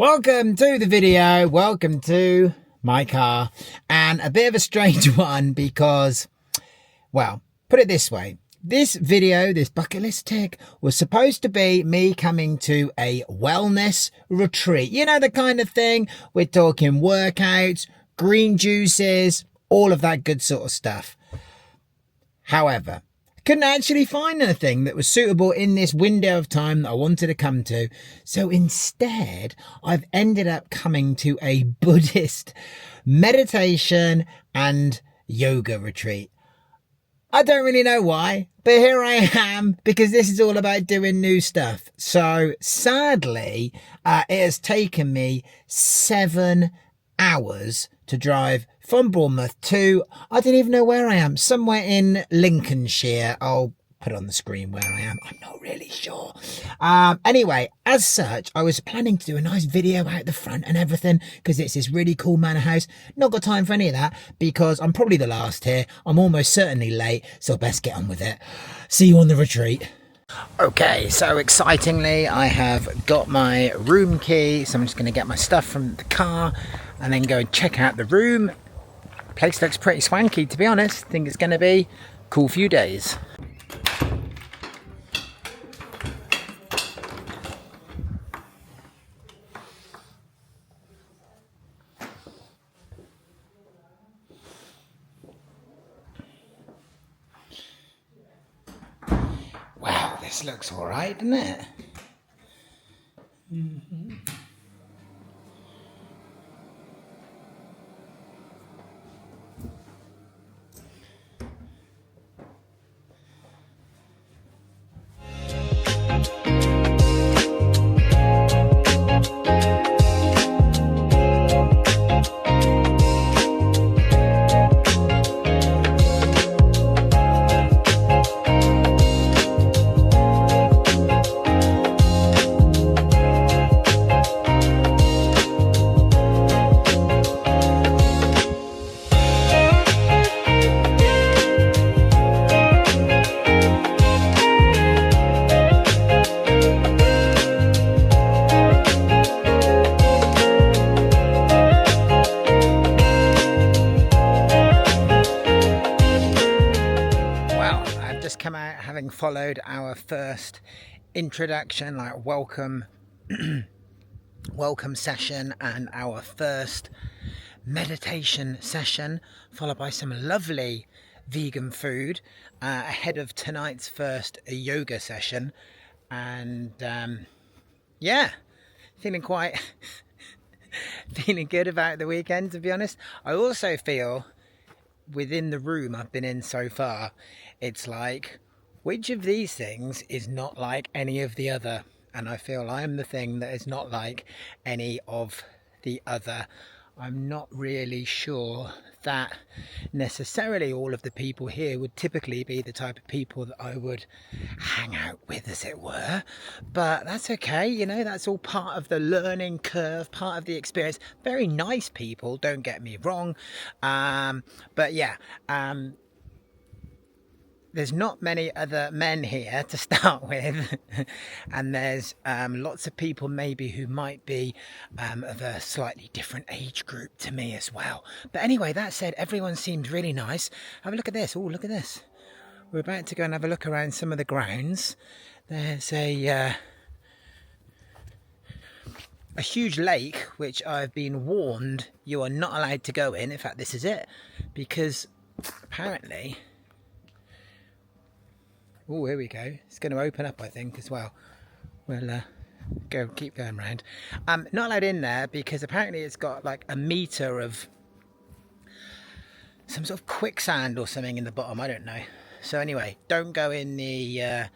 Welcome to the video, welcome to my car, and a bit of a strange one because, well, put it this way. This video, this bucket list tick, was supposed to be me coming to a wellness retreat. You know, the kind of thing, we're talking workouts, green juices, all of that good sort of stuff. However, couldn't actually find anything that was suitable in this window of time that I wanted to come to. So instead, I've ended up coming to a Buddhist meditation and yoga retreat. I don't really know why, but here I am because this is all about doing new stuff. So sadly, it has taken me 7 hours to drive from Bournemouth to, I don't even know where I am, somewhere in Lincolnshire. I'll put on the screen where I am. I'm not really sure. Anyway, as such, I was planning to do a nice video out the front and everything because it's this really cool manor house. Not got time for any of that because I'm probably the last here. I'm almost certainly late, so best get on with it. See you on the retreat. Okay, so excitingly, I have got my room key, so I'm just going to get my stuff from the car and then go and check out the room. The place looks pretty swanky, to be honest. I think it's going to be a cool few days. Wow, this looks all right, doesn't it? Come out having followed our first introduction, like welcome session, and our first meditation session, followed by some lovely vegan food ahead of tonight's first yoga session. And yeah, feeling quite feeling good about the weekend, to be honest. I also feel within the room I've been in so far, it's like, which of these things is not like any of the other? And I feel I am the thing that is not like any of the other. I'm not really sure that necessarily all of the people here would typically be the type of people that I would hang out with, as it were. But that's okay, you know, that's all part of the learning curve, part of the experience. Very nice people, don't get me wrong. But yeah, there's not many other men here to start with, and there's lots of people maybe who might be of a slightly different age group to me as well. But anyway, that said, everyone seems really nice. Have a look at this. Oh, look at this. We're about to go and have a look around some of the grounds. There's a huge lake, which I've been warned you are not allowed to go in. In fact, this is it, because apparently... Oh, here we go. It's going to open up, I think, as well. We'll keep going round. Not allowed in there because apparently it's got like a meter of some sort of quicksand or something in the bottom. I don't know. So anyway, don't go in the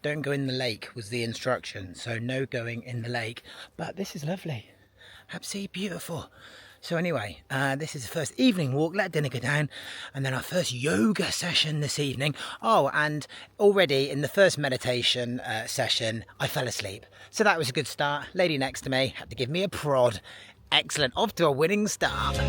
lake was the instruction. So no going in the lake. But this is lovely. Absolutely beautiful. So anyway, this is the first evening walk, let dinner go down, and then our first yoga session this evening. Oh, and already in the first meditation session, I fell asleep. So that was a good start. Lady next to me had to give me a prod. Excellent, off to a winning start.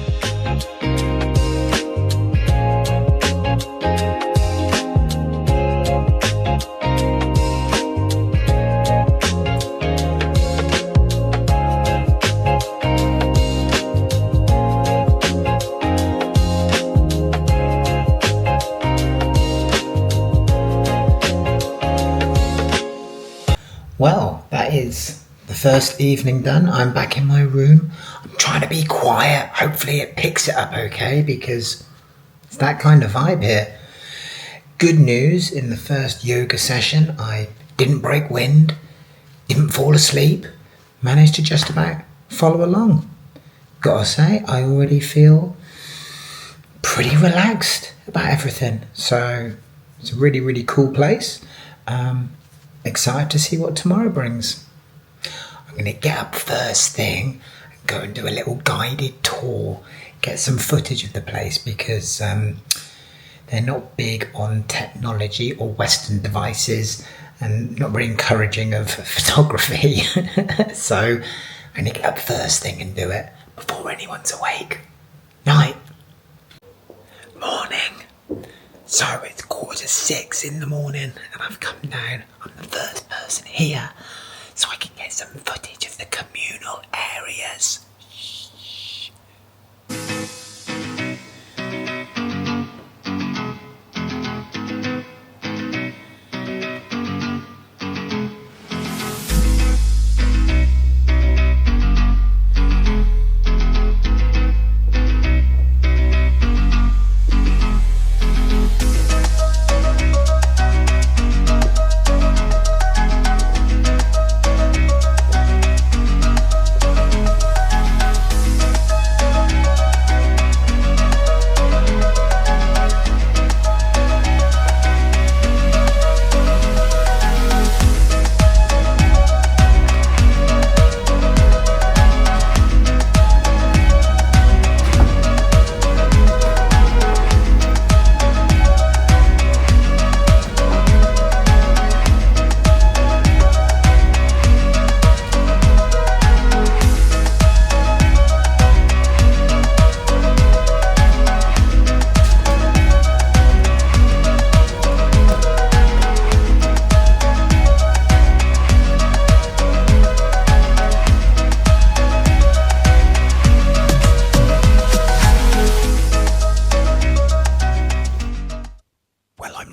Well, that is the first evening done. I'm back in my room. I'm trying to be quiet. Hopefully it picks it up okay, because it's that kind of vibe here. Good news, in the first yoga session, I didn't break wind, didn't fall asleep, managed to just about follow along. Gotta say, I already feel pretty relaxed about everything. So it's a really, really cool place. Excited to see what tomorrow brings. I'm going to get up first thing and go and do a little guided tour, get some footage of the place, because they're not big on technology or Western devices and not very encouraging of photography. So I'm going to get up first thing and do it before anyone's awake. Night. Morning. So it's 5:45 in the morning and I've come down. I'm the first person here so I can get some footage of the communal areas. Shh.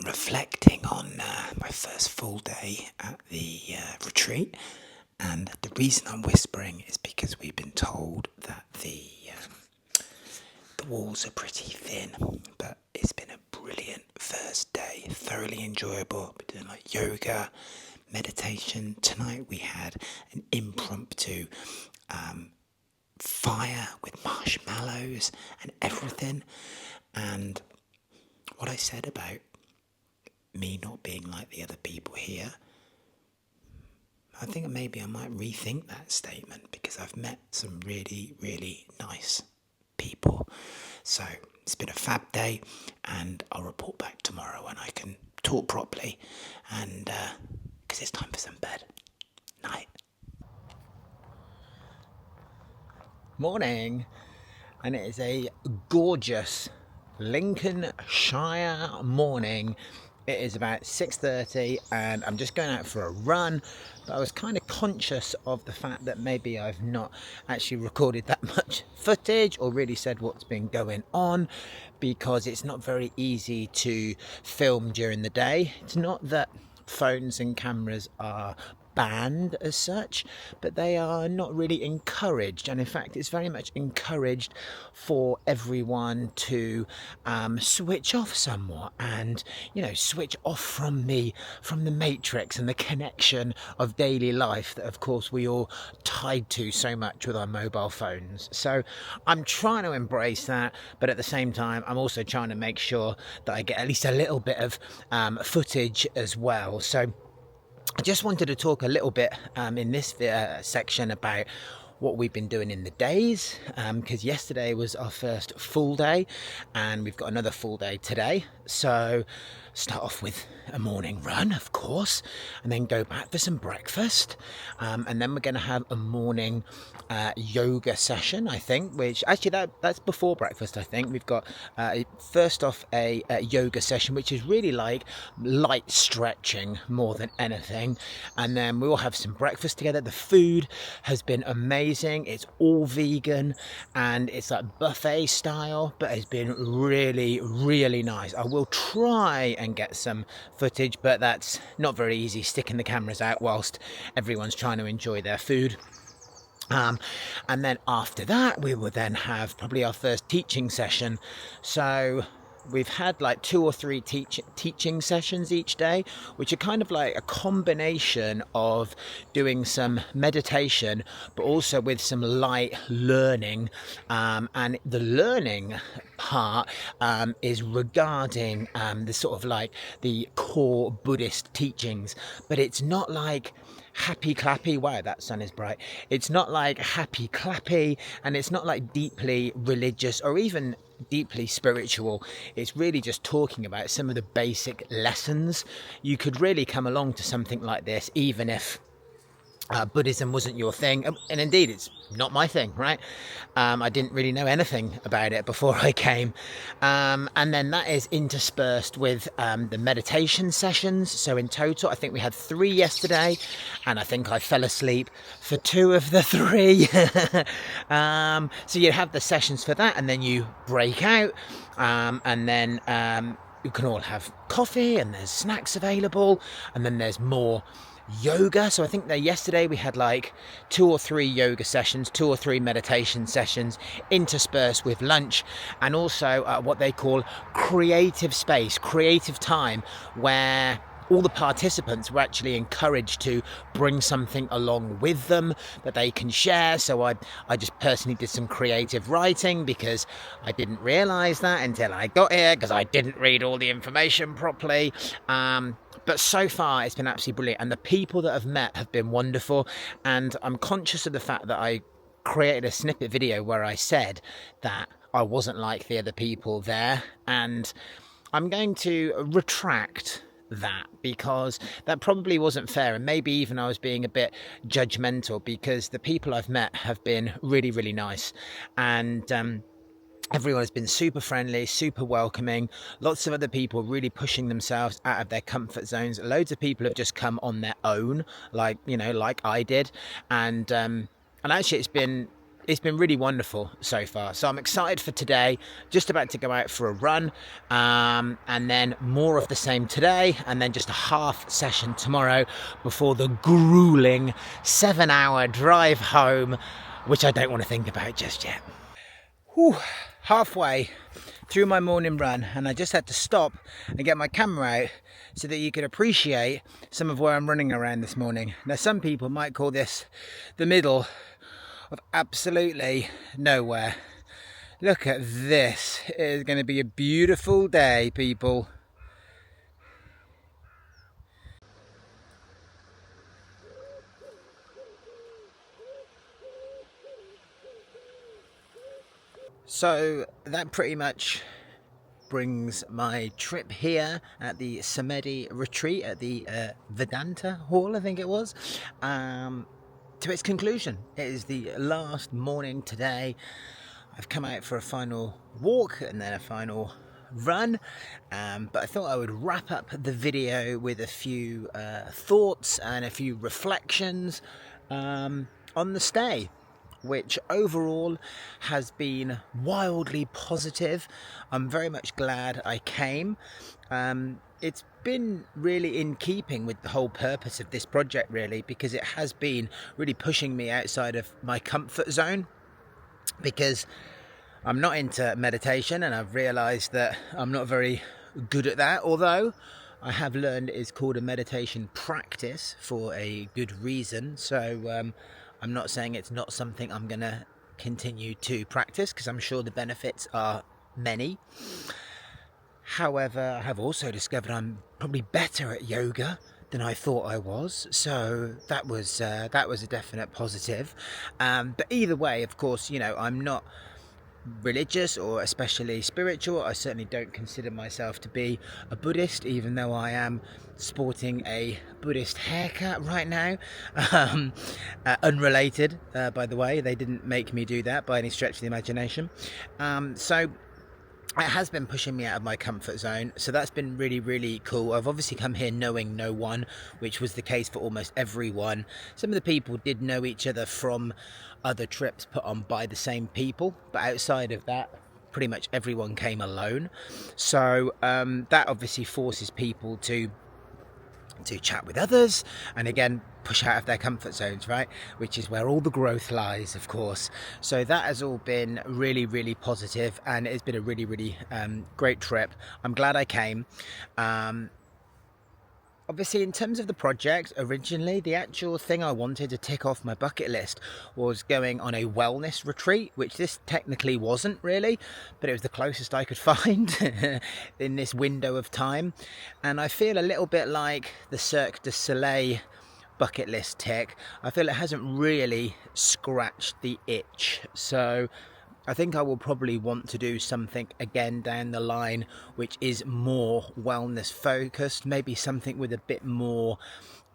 Reflecting on my first full day at the retreat, and the reason I'm whispering is because we've been told that the walls are pretty thin, but it's been a brilliant first day, thoroughly enjoyable. We're doing like yoga, meditation. Tonight we had an impromptu fire with marshmallows and everything, and what I said about me not being like the other people here, I think maybe I might rethink that statement, because I've met some really, really nice people. So it's been a fab day, and I'll report back tomorrow when I can talk properly, and because it's time for some bed. Night. Morning, and it is a gorgeous Lincolnshire morning. It is about 6:30 and I'm just going out for a run, but I was kind of conscious of the fact that maybe I've not actually recorded that much footage or really said what's been going on, because it's not very easy to film during the day. It's not that phones and cameras are banned as such, but they are not really encouraged, and in fact it's very much encouraged for everyone to switch off somewhat, and switch off from the matrix and the connection of daily life that of course we all tied to so much with our mobile phones. So I'm trying to embrace that, but at the same time I'm also trying to make sure that I get at least a little bit of footage as well. So I just wanted to talk a little bit in this section about what we've been doing in the days, because yesterday was our first full day and we've got another full day today. So start off with a morning run, of course, and then go back for some breakfast, and then we're going to have a morning yoga session, I think, which actually that's before breakfast. I think we've got first off a yoga session, which is really like light stretching more than anything, and then we will have some breakfast together. The food has been amazing. It's all vegan and it's like buffet style, but it's been really, really nice. I will try and get some footage, but that's not very easy, sticking the cameras out whilst everyone's trying to enjoy their food. And then after that, we will then have probably our first teaching session. So we've had like 2 or 3 teaching sessions each day, which are kind of like a combination of doing some meditation, but also with some light learning. And the learning part is regarding the sort of like the core Buddhist teachings, but it's not like happy clappy. Wow, that sun is bright. It's not like happy clappy, and it's not like deeply religious or even deeply spiritual. It's really just talking about some of the basic lessons. You could really come along to something like this even if Buddhism wasn't your thing, and indeed it's not my thing, right? I didn't really know anything about it before I came, and then that is interspersed with the meditation sessions. So in total I think we had 3 yesterday, and I think I fell asleep for 2 of the 3. So you have the sessions for that, and then you break out, and then you can all have coffee, and there's snacks available, and then there's more yoga. So I think that yesterday we had like 2 or 3 yoga sessions, 2 or 3 meditation sessions interspersed with lunch, and also what they call creative space, creative time, where all the participants were actually encouraged to bring something along with them that they can share. So I just personally did some creative writing, because I didn't realize that until I got here, because I didn't read all the information properly. But so far it's been absolutely brilliant, and the people that I've met have been wonderful. And I'm conscious of the fact that I created a snippet video where I said that I wasn't like the other people there, and I'm going to retract that, because that probably wasn't fair, and maybe even I was being a bit judgmental, because the people I've met have been really, really nice, and everyone has been super friendly, super welcoming. Lots of other people really pushing themselves out of their comfort zones. Loads of people have just come on their own, like, you know, like I did, and actually it's been really wonderful so far. So I'm excited for today, just about to go out for a run, and then more of the same today, and then just a half session tomorrow before the grueling 7-hour drive home, which I don't want to think about just yet. Whew, halfway through my morning run, and I just had to stop and get my camera out so that you could appreciate some of where I'm running around this morning. Now, some people might call this the middle of absolutely nowhere. Look at this. It is going to be a beautiful day, people. So that pretty much brings my trip here at the Samadhi retreat at the Vedanta Hall, I think it was, to its conclusion. It is the last morning today. I've come out for a final walk and then a final run, but I thought I would wrap up the video with a few thoughts and a few reflections on the stay, which overall has been wildly positive. I'm very much glad I came. It's been really in keeping with the whole purpose of this project, really, because it has been really pushing me outside of my comfort zone, because I'm not into meditation, and I've realized that I'm not very good at that, although I have learned it's called a meditation practice for a good reason. So I'm not saying it's not something I'm going to continue to practice, because I'm sure the benefits are many. However, I have also discovered I'm probably better at yoga than I thought I was, so that was a definite positive. But either way, of course, you know, I'm not religious or especially spiritual. I certainly don't consider myself to be a Buddhist, even though I am sporting a Buddhist haircut right now. Unrelated, by the way. They didn't make me do that by any stretch of the imagination. So it has been pushing me out of my comfort zone, so that's been really, really cool. I've obviously come here knowing no one, which was the case for almost everyone. Some of the people did know each other from other trips put on by the same people, but outside of that, pretty much everyone came alone. So that obviously forces people to chat with others, and again push out of their comfort zones, right, which is where all the growth lies, of course. So that has all been really, really positive, and it's been a really, really great trip. I'm glad I came. Obviously, in terms of the project, originally the actual thing I wanted to tick off my bucket list was going on a wellness retreat, which this technically wasn't really, but it was the closest I could find in this window of time. And I feel a little bit like the Cirque du Soleil bucket list tick. I feel it hasn't really scratched the itch. So I think I will probably want to do something again down the line which is more wellness focused, maybe something with a bit more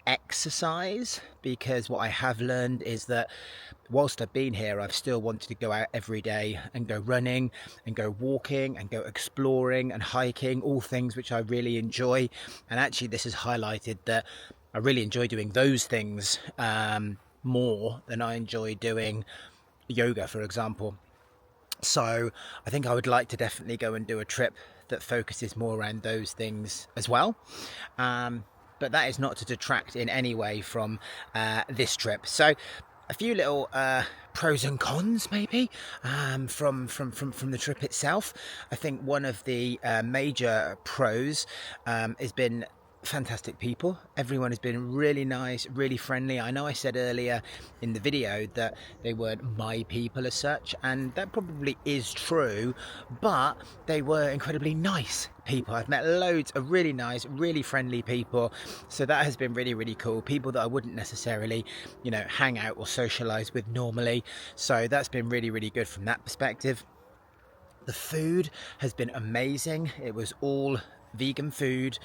exercise, because what I have learned is that whilst I've been here, I've still wanted to go out every day and go running and go walking and go exploring and hiking, all things which I really enjoy. And actually this has highlighted that I really enjoy doing those things more than I enjoy doing yoga, for example. So I think I would like to definitely go and do a trip that focuses more around those things as well. But that is not to detract in any way from this trip. So a few little pros and cons maybe from the trip itself. I think one of the major pros has been fantastic people. Everyone has been really nice, really friendly. I know I said earlier in the video that they weren't my people as such, and that probably is true, but they were incredibly nice people. I've met loads of really nice, really friendly people, so that has been really, really cool. People that I wouldn't necessarily, you know, hang out or socialize with normally. So that's been really, really good from that perspective. The food has been amazing. It was all vegan food,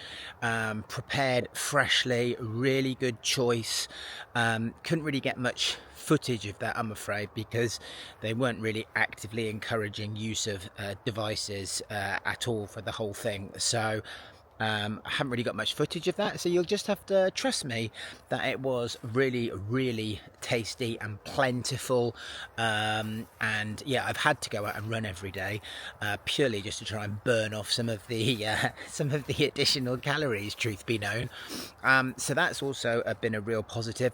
prepared freshly, really good choice. Couldn't really get much footage of that, I'm afraid, because they weren't really actively encouraging use of devices at all for the whole thing. So I haven't really got much footage of that, so you'll just have to trust me that it was really, really tasty and plentiful. And yeah, I've had to go out and run every day purely just to try and burn off some of the additional calories, truth be known. So that's also been a real positive.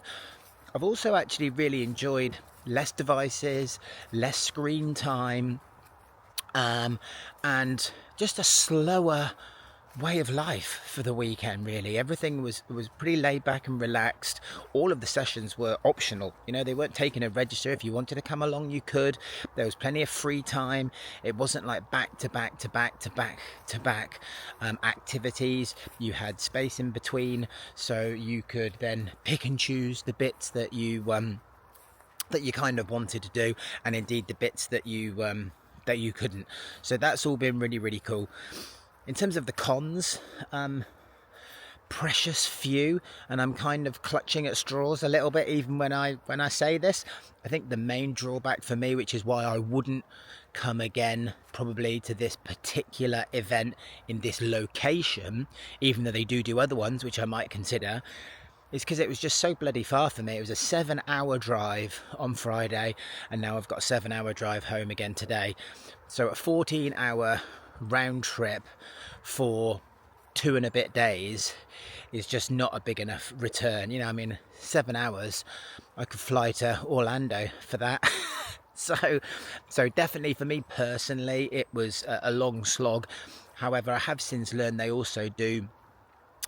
I've also actually really enjoyed less devices, less screen time, and just a slower way of life for the weekend. Really, everything was pretty laid back and relaxed. All of the sessions were optional, you know, they weren't taking a register. If you wanted to come along, you could. There was plenty of free time. It wasn't like back to back activities. You had space in between, so you could then pick and choose the bits that you kind of wanted to do, and indeed the bits that you couldn't. So that's all been really, really cool. In terms of the cons, precious few, and I'm kind of clutching at straws a little bit even when I say this. I think the main drawback for me, which is why I wouldn't come again probably to this particular event in this location, even though they do other ones which I might consider, is because it was just so bloody far for me. It was a 7-hour drive on Friday, and now I've got a 7-hour drive home again today. So a 14-hour round trip for 2 and a bit days is just not a big enough return. You know, I mean, 7 hours, I could fly to Orlando for that. So definitely for me personally, it was a long slog. However, I have since learned they also do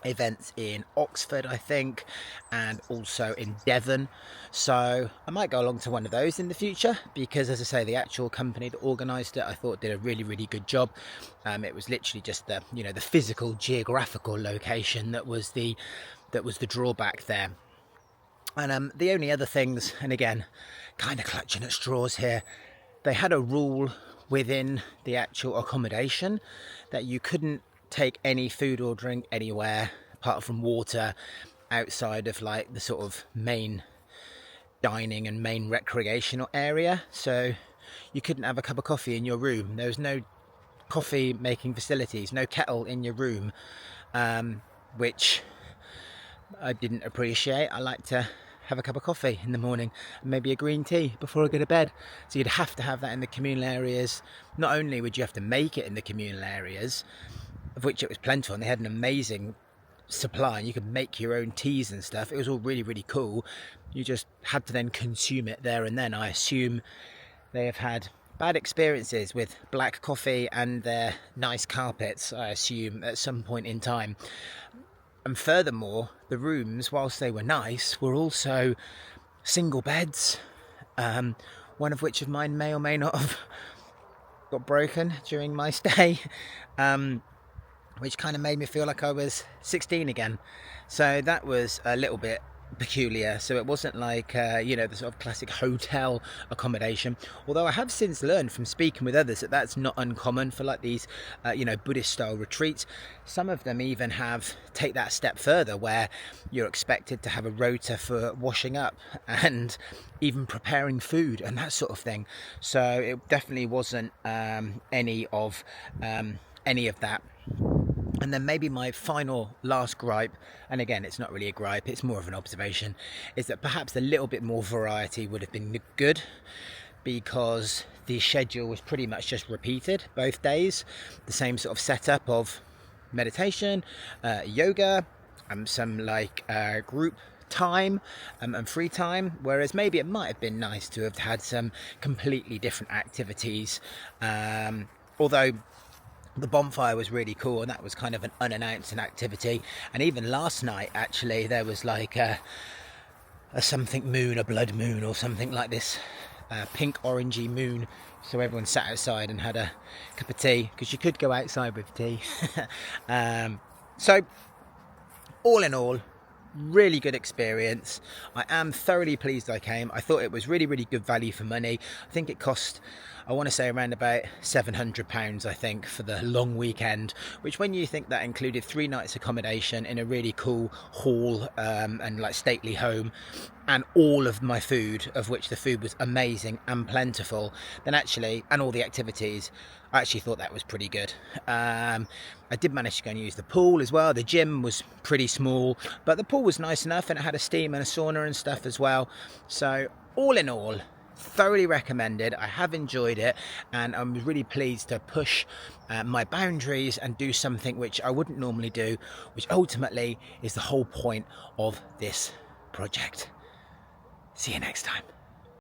events in Oxford, I think, and also in Devon. So I might go along to one of those in the future, because as I say, the actual company that organised it, I thought did a really, really good job. It was literally just the physical geographical location that was the drawback there. And the only other things, and again, kind of clutching at straws here, they had a rule within the actual accommodation that you couldn't take any food or drink anywhere apart from water outside of like the sort of main dining and main recreational area. So you couldn't have a cup of coffee in your room. There was no coffee making facilities, no kettle in your room, which I didn't appreciate. I like to have a cup of coffee in the morning and maybe a green tea before I go to bed. So you'd have to have that in the communal areas. Not only would you have to make it in the communal areas, of which it was plentiful, and they had an amazing supply, and you could make your own teas and stuff. It was all really, really cool. You just had to then consume it there and then. I assume they have had bad experiences with black coffee and their nice carpets, I assume, at some point in time. And furthermore, the rooms, whilst they were nice, were also single beds, one of which of mine may or may not have got broken during my stay, which kind of made me feel like I was 16 again. So that was a little bit peculiar. So it wasn't like the sort of classic hotel accommodation, although I have since learned from speaking with others that that's not uncommon for like these Buddhist style retreats. Some of them even take that step further, where you're expected to have a rota for washing up and even preparing food and that sort of thing. So it definitely wasn't any of that. And then maybe my last gripe, and again, it's not really a gripe, it's more of an observation, is that perhaps a little bit more variety would have been good, because the schedule was pretty much just repeated both days. The same sort of setup of meditation, yoga, some group time and free time, whereas maybe it might have been nice to have had some completely different activities, although the bonfire was really cool, and that was kind of an unannounced activity. And even last night, actually, there was like a something moon, a blood moon or something like this, pink orangey moon. So everyone sat outside and had a cup of tea, because you could go outside with tea. So all in all, really good experience. I am thoroughly pleased I came. I thought it was really, really good value for money. I think it cost, I want to say, around about £700, I think, for the long weekend, which, when you think that included 3 nights accommodation in a really cool hall and like stately home, and all of my food, of which the food was amazing and plentiful, then actually, and all the activities, I actually thought that was pretty good. I did manage to go and use the pool as well. The gym was pretty small, but the pool was nice enough, and it had a steam and a sauna and stuff as well. So all in all, thoroughly recommended. I have enjoyed it, and I'm really pleased to push my boundaries and do something which I wouldn't normally do, which ultimately is the whole point of this project. See you next time.